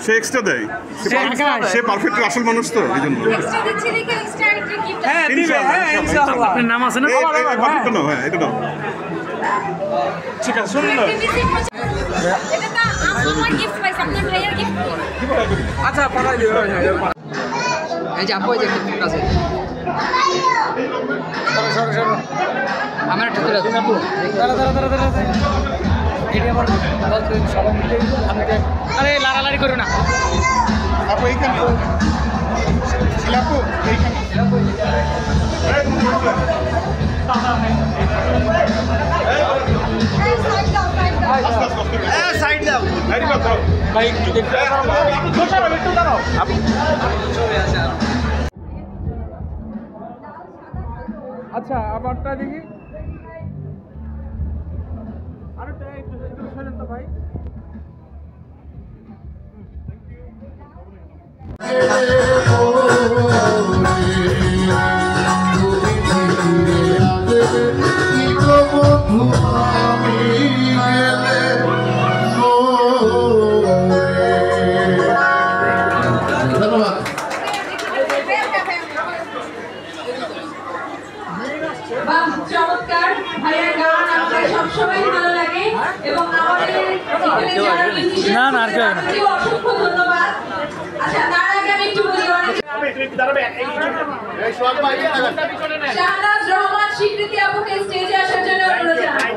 সে extra দেয়, সে perfect আসল মানুষ তো এই জন্য। আপনার নাম আছে না? পারফেক্ট না, হ্যাঁ এটা নাও। ঠিক আছে শুনুন না, আচ্ছা পাঠাই দিও। এই যে আপু এই যে একটা আছে, আমার একটা তুলে দিন আপু। দাঁড়া এটি আমার বলতে সবাই মিলে আমাকে, আরে লাড়ালাড়ি করো না আপু এইখানে শিলাপু এইখানে সাইড দাও ভাই, একটু দেখতে একটু দাঁড়াও আপু। আচ্ছা আমারটা দেখি, আরেকটা একটু শোনেন তো ভাই। চমৎকার ভাইয়ের গান আমাদের সবসময় ভালো লাগে এবং আমাদের এখানে যারা মিউজিশিয়ান অসংখ্য ধন্যবাদ। আচ্ছা তার আগে আমি একটু বলি, শাহনাজ রহমান স্বীকৃতি আপুকে স্টেজে আসার জন্য অনুরোধ জানাই।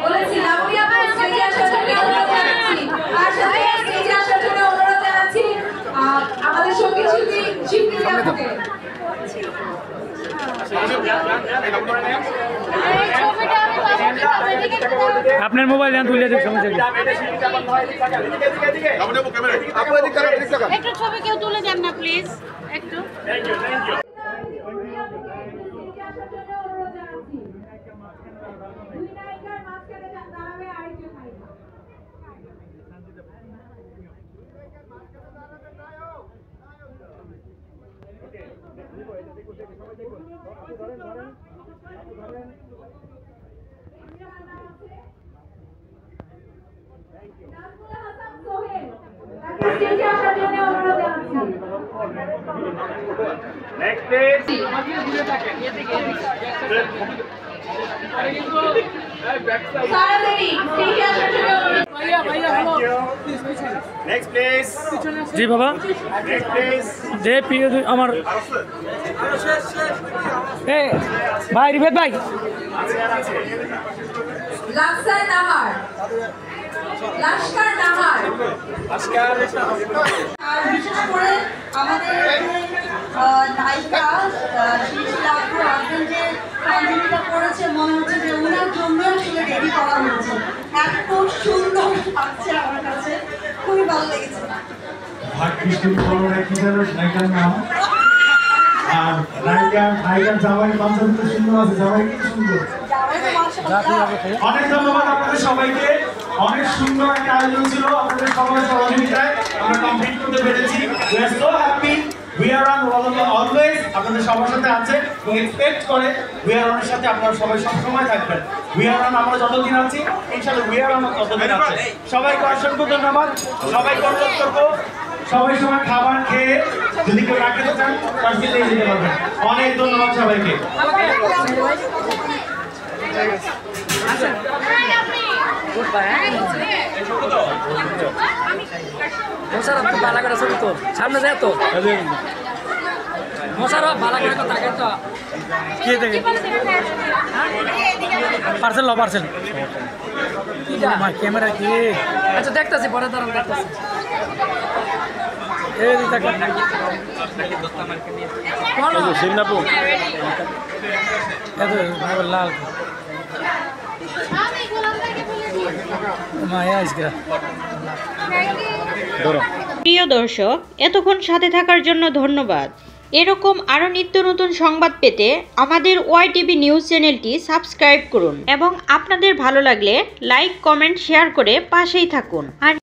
বলেছি লাবণী আপু স্টেজে আসার জন্য অনুরোধ জানাচ্ছি, আর সাথে স্টেজে আসার জন্য অনুরোধ জানাচ্ছি আমাদের সঙ্গীত শিল্পী স্বীকৃতি আপুকে। আপনার মোবাইল দেন, তুলে দিন সমস্যা একটু ছবি কেউ তুলে দেন না প্লিজ একটু। জি বাবা, যে আমার ভাই রিবেদ ভাই লাস্কার নাহার আর বিশেষ করে আমাদের নায়িকা শিশিলা আপু আসবেন যে কন্টিনিউটা করেছে, মনে হচ্ছে যে ওনার জন্য আসলে রেডি করা হয়েছে। এত সুন্দর লাগছে আমার কাছে, খুবই ভালো লেগেছে। আর নায়িকার জামাই পাঞ্জাবি তো সুন্দর আছে, জামাই কি সুন্দর। অনেক ধন্যবাদ আপনাদের সবাইকে, অনেক সুন্দর একটা আয়োজন ছিল, আপনাদের সবার সহযোগিতায় আমরা কমপ্লিট করতে পেরেছি। We are so happy. We are on always আপনাদের সবার সাথে আছে এবং এক্সপেক্ট করে We are on এর সাথে আপনারা সবাই সব সময় থাকবেন। We are on আমরা যতদিন আছি ইনশাআল্লাহ We are on ততদিন আছে। সবাইকে অসংখ্য ধন্যবাদ, সবাইকে অনুরোধ করবো সবাই সময় খাবার খেয়ে যদি কেউ রাখতে চান তার সাথে যেতে পারবেন। অনেক ধন্যবাদ সবাইকে। সামনে যায় তো মশারা ভালো করে কথা তো কে দেখে পার্সেল লো পার্সেল ক্যামেরা কি আচ্ছা দেখতেছি পরে দাঁড়ান দেখতেছি এই দেখেন কোন সিন্নাপু এত লাল আমি গোলাম থেকে বলে দিই মায়া আজকে ধরো। প্রিয় দর্শক, এতক্ষণ সাথে থাকার জন্য ধন্যবাদ। এরকম আরও নিত্য নতুন সংবাদ পেতে আমাদের ওয়াইটিভি নিউজ চ্যানেলটি সাবস্ক্রাইব করুন এবং আপনাদের ভালো লাগলে লাইক, কমেন্ট, শেয়ার করে পাশেই থাকুন। আর